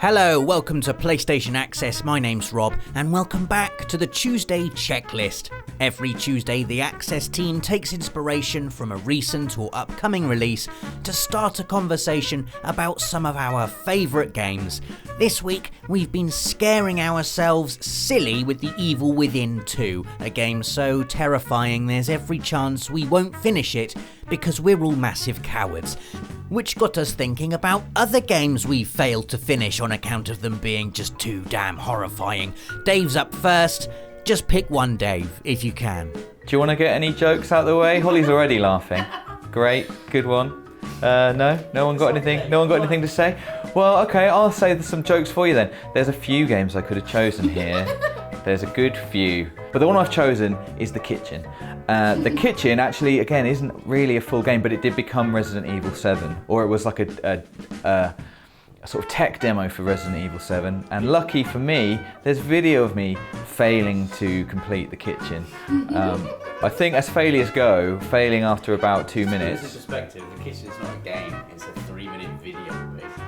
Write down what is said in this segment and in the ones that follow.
Hello, welcome to PlayStation Access. My name's Rob, and welcome back to the Tuesday Checklist. Every Tuesday, the Access team takes inspiration from a recent or upcoming release to start a conversation about some of our favourite games. This week, we've been scaring ourselves silly with The Evil Within 2, a game so terrifying there's every chance we won't finish it because we're all massive cowards. Which got us thinking about other games we failed to finish on account of them being just too damn horrifying. Dave's up first. Just pick one, Dave, if you can. Do you want to get any jokes out of the way? Holly's already laughing. Great, good one. No one got anything. No one got anything to say. Well, okay, I'll say some jokes for you then. There's a few games I could have chosen here. There's a good few, but the one I've chosen is The Kitchen. The Kitchen actually, again, isn't really a full game, but it did become Resident Evil 7, or it was like a sort of tech demo for Resident Evil 7. And lucky for me, there's video of me failing to complete The Kitchen. I think as failures go, failing after about 2 minutes. This is perspective. The Kitchen is not a game; it's a 3-minute video, basically.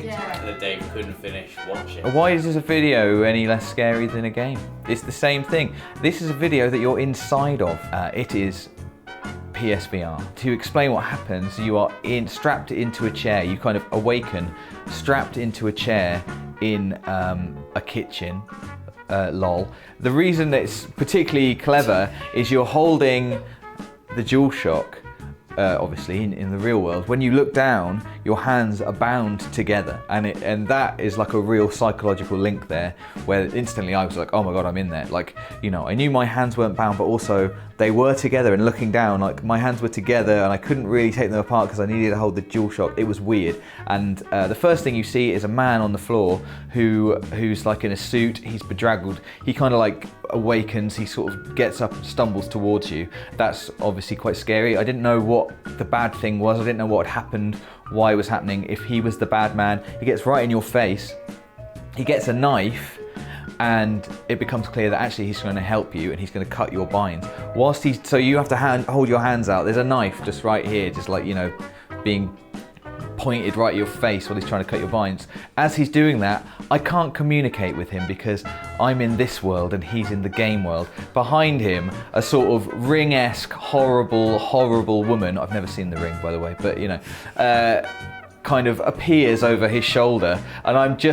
That Dave couldn't finish watching. Why is this a video any less scary than a game? It's the same thing. This is a video that you're inside of. It is PSVR. To explain what happens, you are strapped into a chair. You kind of awaken, strapped into a chair in a kitchen. Lol. The reason that it's particularly clever is you're holding the DualShock. Obviously in the real world, when you look down, your hands are bound together, and that is like a real psychological link there, where instantly I was like, oh my god, I'm in there. Like, you know, I knew my hands weren't bound, but also they were together, and looking down, like my hands were together, and I couldn't really take them apart because I needed to hold the DualShock. It was weird. And the first thing you see is a man on the floor who's like in a suit. He's bedraggled. He kind of like awakens. He sort of gets up and stumbles towards you. That's obviously quite scary. I didn't know what the bad thing was. I didn't know what had happened, why it was happening. If he was the bad man, he gets right in your face. He gets a knife, and it becomes clear that actually he's going to help you and he's going to cut your binds. So you have to hold your hands out. There's a knife just right here, just like, you know, being pointed right at your face while he's trying to cut your binds. As he's doing that, I can't communicate with him because I'm in this world and he's in the game world. Behind him, a sort of Ring-esque, horrible woman, I've never seen The Ring, by the way, but you know, kind of appears over his shoulder, and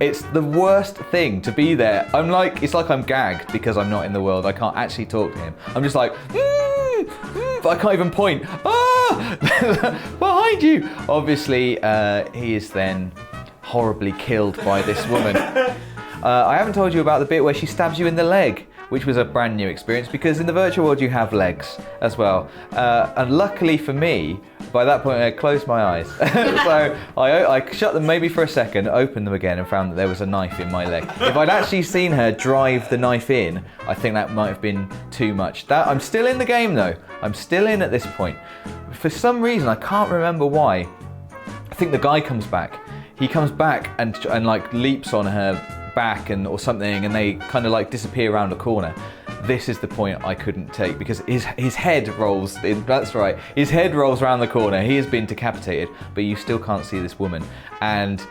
it's the worst thing to be there. It's like I'm gagged because I'm not in the world. I can't actually talk to him. I'm just like, but I can't even point. Behind you! Obviously, he is then horribly killed by this woman. I haven't told you about the bit where she stabs you in the leg, which was a brand new experience because in the virtual world you have legs as well. And luckily for me, by that point I had closed my eyes. So I shut them maybe for a second, opened them again and found that there was a knife in my leg. If I'd actually seen her drive the knife in, I think that might have been too much. I'm still in the game though. I'm still in at this point. For some reason, I can't remember why. I think the guy comes back. He comes back and like leaps on her back or something, and they kind of like disappear around a corner. This is the point I couldn't take because his head rolls in. That's right, his head rolls around the corner. He has been decapitated, but you still can't see this woman. And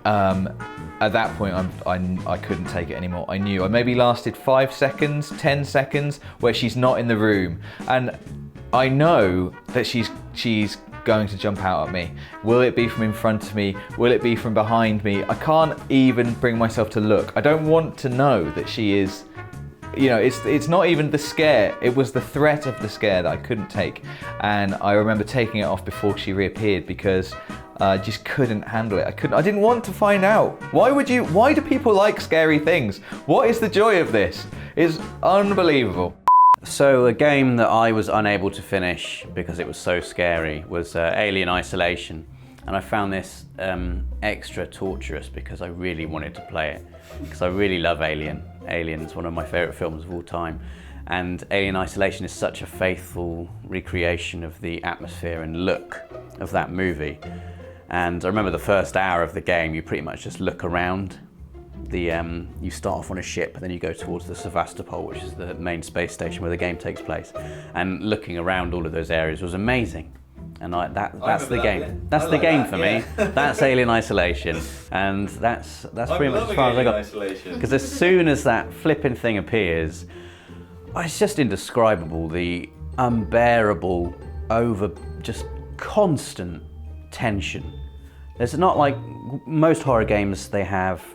at that point, I couldn't take it anymore. I knew I maybe lasted 5 seconds, 10 seconds where she's not in the room, and I know that she's going to jump out at me. Will it be from in front of me? Will it be from behind me? I can't even bring myself to look. I don't want to know that she is, you know, it's not even the scare. It was the threat of the scare that I couldn't take. And I remember taking it off before she reappeared because I just couldn't handle it. I didn't want to find out. Why do people like scary things? What is the joy of this? It's unbelievable. So a game that I was unable to finish because it was so scary was Alien Isolation, and I found this extra torturous because I really wanted to play it because I really love Alien. Alien's one of my favourite films of all time, and Alien Isolation is such a faithful recreation of the atmosphere and look of that movie. And I remember the first hour of the game, you pretty much just look around. You start off on a ship and then you go towards the Sevastopol, which is the main space station where the game takes place. And looking around all of those areas was amazing. And that's the that game. bit. That's I the like game that, for yeah. me. That's Alien Isolation, and that's pretty much as far as I got. Isolation. Because as soon as that flipping thing appears, it's just indescribable. The unbearable, just constant tension. There's not like most horror games. They have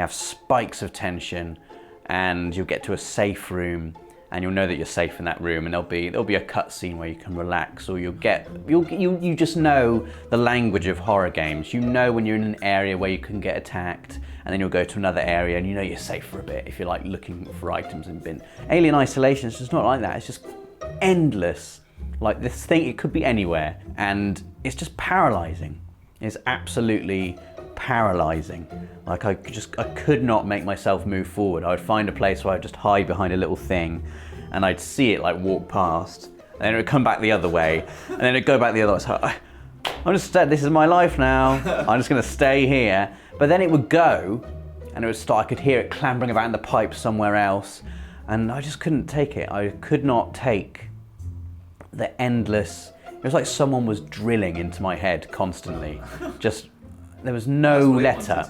spikes of tension, and you'll get to a safe room, and you'll know that you're safe in that room, and there'll be a cutscene where you can relax, or you just know the language of horror games. You know when you're in an area where you can get attacked, and then you'll go to another area, and you know you're safe for a bit if you're like looking for items in bin. Alien Isolation is just not like that. It's just endless. Like this thing, it could be anywhere, and it's just paralyzing. It's absolutely paralyzing. Like I could not make myself move forward. I would find a place where I'd just hide behind a little thing, and I'd see it like walk past, and then it would come back the other way, and then it'd go back the other way. So this is my life now. I'm just gonna stay here. But then it would go, and it would start. I could hear it clambering about in the pipe somewhere else, and I just couldn't take it. I could not take the endless. It was like someone was drilling into my head constantly. There was no letter.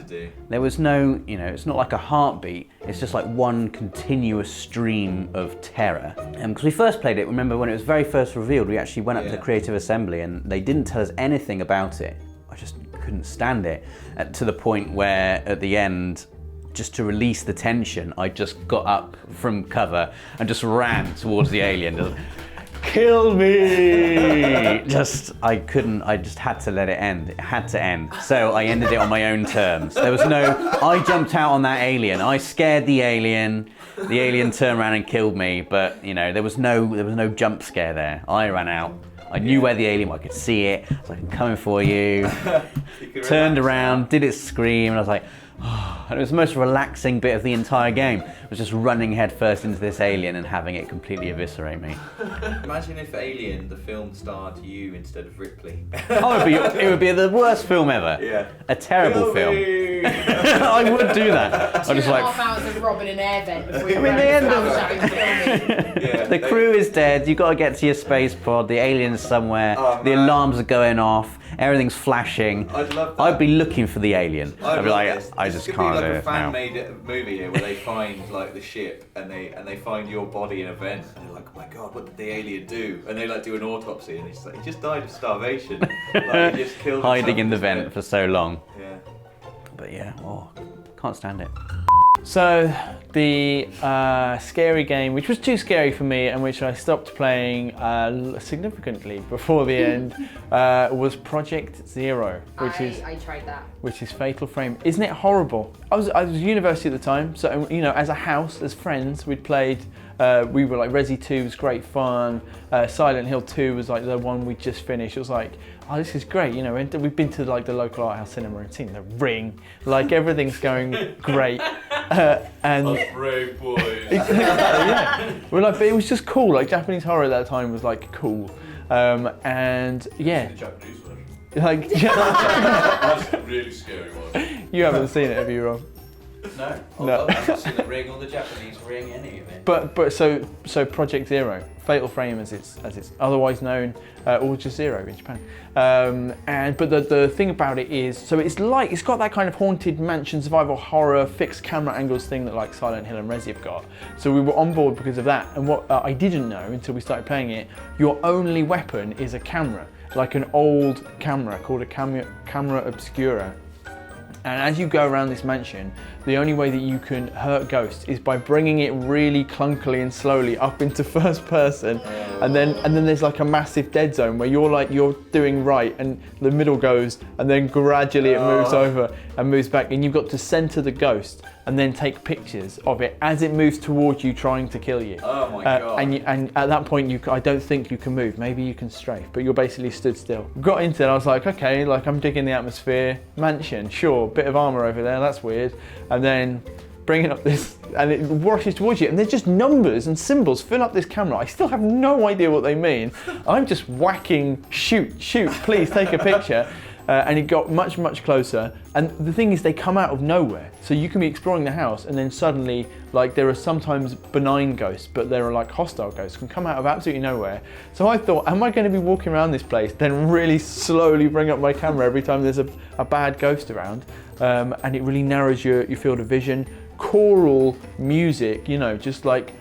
There was no, it's not like a heartbeat. It's just like one continuous stream of terror. Because we first played it, remember when it was very first revealed, we actually went up to Creative Assembly and they didn't tell us anything about it. I just couldn't stand it. To the point where at the end, just to release the tension, I just got up from cover and just ran towards the alien. Just, kill me! I just had to let it end. It had to end. So I ended it on my own terms. I jumped out on that alien. I scared the alien. The alien turned around and killed me, but there was no jump scare there. I ran out. I knew where the alien was. I could see it. I was like, I'm coming for you. Turned around, did it scream, and I was like, oh. And it was the most relaxing bit of the entire game. It was just running headfirst into this alien and having it completely eviscerate me. Imagine if Alien, the film, starred you instead of Ripley. Oh, it would be the worst film ever. Yeah. A terrible film. I would do that. I'm just like, 2.5 hours of robbing an air vent before you the end of it. the crew is dead. You got to get to your space pod. The alien's somewhere. Oh, the man. alarms are going off. Everything's flashing. I'd love that. I'd be looking for the alien. I'd be like, this. I This just could can't be do like a it now. fan-made movie here where they find like the ship and they find your body in a vent and they're like, oh my god, what did the alien do? And they like do an autopsy and it's like he just died of starvation. Like, he just killed Hiding himself in the instead. vent for so long. Yeah. But yeah, can't stand it. So the scary game, which was too scary for me and which I stopped playing significantly before the end, was Project Zero, I tried that. which is Fatal Frame. Isn't it horrible? I was at university at the time, so as a house, as friends, we'd played. We were like Resi 2 was great fun. Silent Hill 2 was like the one we just finished. It was like, oh, this is great. We've been to like the local art house cinema and seen The Ring. Like everything's going great. And brave boys. yeah, we're like, but it was just cool. Like Japanese horror at that time was like cool. And yeah, The Japanese version. like That's the really scary one. you haven't seen it, have you, Rob? No. I haven't seen the Ring or the Japanese Ring, any of it. But so Project Zero, Fatal Frame as it's otherwise known, or just Zero in Japan. But the thing about it is, so it's got that kind of haunted mansion survival horror fixed camera angles thing that like Silent Hill and Resi have got. So we were on board because of that. And what I didn't know until we started playing it, your only weapon is a camera, like an old camera called a camera obscura. And as you go around this mansion, the only way that you can hurt ghosts is by bringing it really clunkily and slowly up into first person, and then there's like a massive dead zone where you're doing right, and the middle goes, and then gradually it moves over and moves back, and you've got to center the ghost and then take pictures of it as it moves towards you, trying to kill you. Oh my god. And at that point, I don't think you can move. Maybe you can strafe, but you're basically stood still. Got into it, I was like, okay, like I'm digging the atmosphere. Mansion, sure, bit of armor over there, that's weird. And then bringing up this, and it rushes towards you, and there's just numbers and symbols fill up this camera. I still have no idea what they mean. I'm just whacking, shoot, please take a picture. And it got much, much closer. And the thing is, they come out of nowhere. So you can be exploring the house and then suddenly, like, there are sometimes benign ghosts, but there are like hostile ghosts can come out of absolutely nowhere. So I thought, am I going to be walking around this place, then really slowly bring up my camera every time there's a bad ghost around? And it really narrows your field of vision. Choral music, you know, just like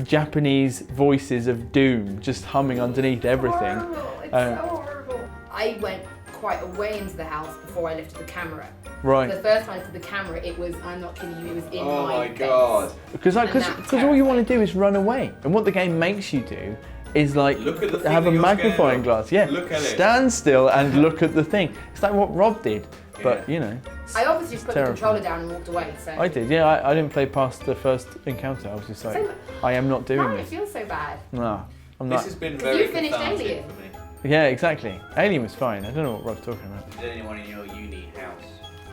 Japanese voices of doom just humming underneath everything. Horrible. It's so horrible. I went quite away into the house before I lifted the camera. Right. The first time I lifted the camera, it was, I'm not kidding you, it was in Oh my my face. god. Because all you want to do is run away. And what the game makes you do is like Look at the thing have a that you're magnifying scared of. glass. Yeah. Look at it. Stand still and look at the thing. It's like what Rob did. But Yeah. you know, I obviously just put Terrifying. the controller down and walked away, so. I did. Yeah, I didn't play past the first encounter. I was just like, So- I am not doing Why it this. feels so bad? No, I'm This not. has been You very finished cathartic Alien. for me. Yeah, exactly. Alien was fine. I don't know what Rob's talking about. Did anyone in your uni house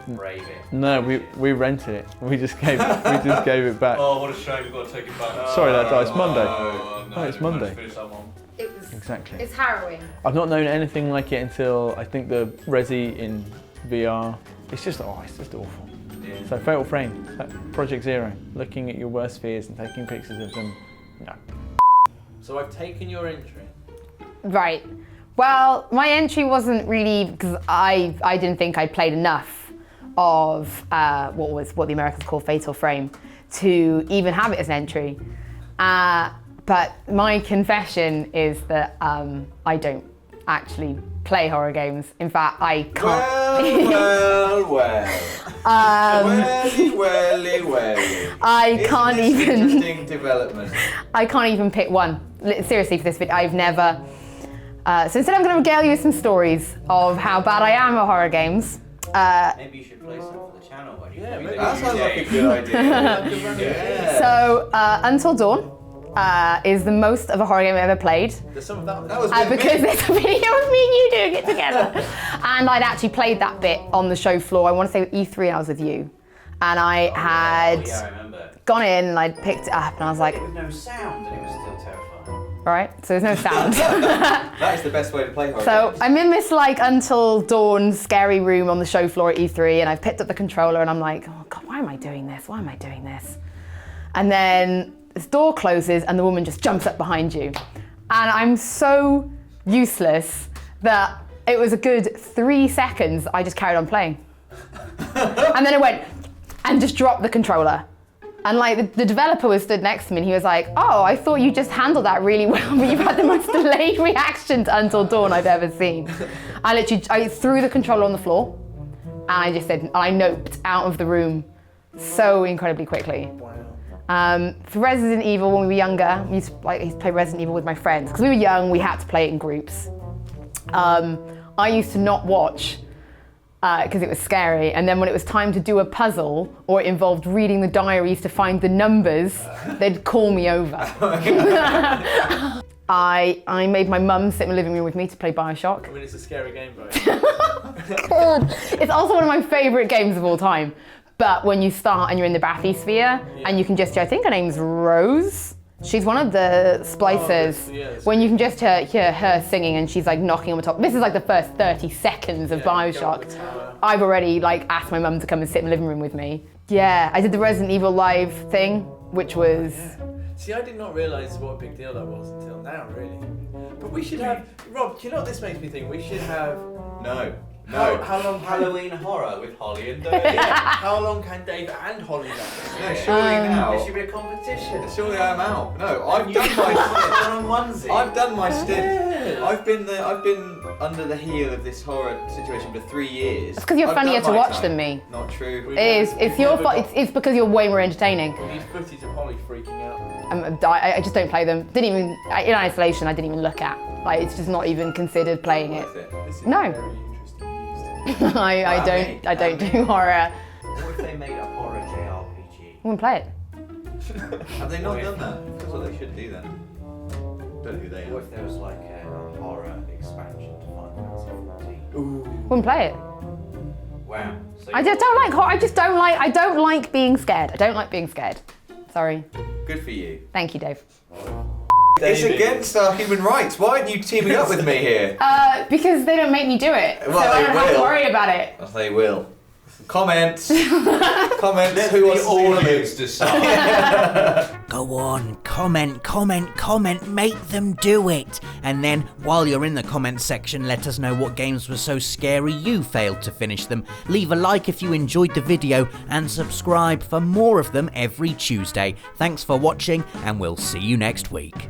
brave it? No, we rented it. We just gave it back. Oh, what a shame, we've got to take it back. Sorry, that dies Monday. Oh, no, it's we managed Monday. to finish that one. It was. Exactly. It's harrowing. I've not known anything like it until I think the Resi in VR. It's just awful. Yeah. So Fatal Frame, Project Zero, looking at your worst fears and taking pictures of them. No. So I've taken your entry. Right. Well, my entry wasn't really because I didn't think I played enough of what the Americans call Fatal Frame to even have it as an entry. But my confession is that I don't actually play horror games. In fact, I can't. Welly. I can't even. Interesting development. I can't even pick one. Seriously, for this video, I've never. So instead, I'm going to regale you with some stories of how bad I am at horror games. Maybe you should play some for the channel. That sounds like a good idea. Yeah. So Until Dawn is the most of a horror game I've ever played. That was with Because me. there's a video of me and you doing it together. And I'd actually played that bit on the show floor. I want to say E3 and I was with you. And I had I remember. gone in and I'd picked it up and I was like, With no sound, and it was still terrifying. all right, so there's no sound. That is the best way to play horror So games. I'm in this like Until Dawn scary room on the show floor at E3 and I've picked up the controller and I'm like, oh God, why am I doing this? Why am I doing this? And then this door closes and the woman just jumps up behind you. And I'm so useless that it was a good 3 seconds I just carried on playing. And then it went and just dropped the controller. And like the developer was stood next to me and he was like, oh, I thought you just handled that really well, but you've had the most delayed reaction to Until Dawn I've ever seen. I threw the controller on the floor and I just said, I noped out of the room so incredibly quickly. For Resident Evil, when we were younger, we used to play Resident Evil with my friends. Because we were young, we had to play it in groups. I used to not watch because it was scary. And then when it was time to do a puzzle or it involved reading the diaries to find the numbers, they'd call me over. I made my mum sit in the living room with me to play Bioshock. I mean, it's a scary game, though. God. It's also one of my favourite games of all time. But when you start and you're in the bathysphere and you can just hear, I think her name's Rose. She's one of the splicers. When you can just hear her singing and she's like knocking on the top. This is like the first 30 seconds of Bioshock. I've already like asked my mum to come and sit in the living room with me. Yeah, I did the Resident Evil Live thing, which was... See, I did not realise what a big deal that was until now, really. But we should have... Rob, do you know what this makes me think? We should have... No. How long Halloween horror with Holly and Dave. How long can Dave and Holly last? No, surely now. There should be a competition. Surely I'm out. No, I've done my stint. I've done my stint. I've been under the heel of this horror situation for 3 years. It's because you're I've funnier done to my watch time. than me. Not true. It is. It's your fault. It's because you're way more entertaining. We need footage of Holly freaking out. I just don't play them. Didn't even in isolation. I didn't even look at. Like it's just not even considered playing it. This is No. very interesting. I don't do horror. What if they made a horror JRPG? I wouldn't play it. Have they not done that? That's what they should do then. Don't know who they What are. if there was like a horror expansion to Final Fantasy 14? Wouldn't play it. Wow. So I just don't like horror. I don't like being scared. I don't like being scared. Sorry. Good for you. Thank you, Dave. It's against our human rights. Why aren't you teaming up with me here? Because they don't make me do it, Well, so I they don't have to will. worry about it. Yes, they will. Comments. Comments. Who wants to see one of audience these? decide. Go on, comment, make them do it. And then, while you're in the comment section, let us know what games were so scary you failed to finish them. Leave a like if you enjoyed the video, and subscribe for more of them every Tuesday. Thanks for watching, and we'll see you next week.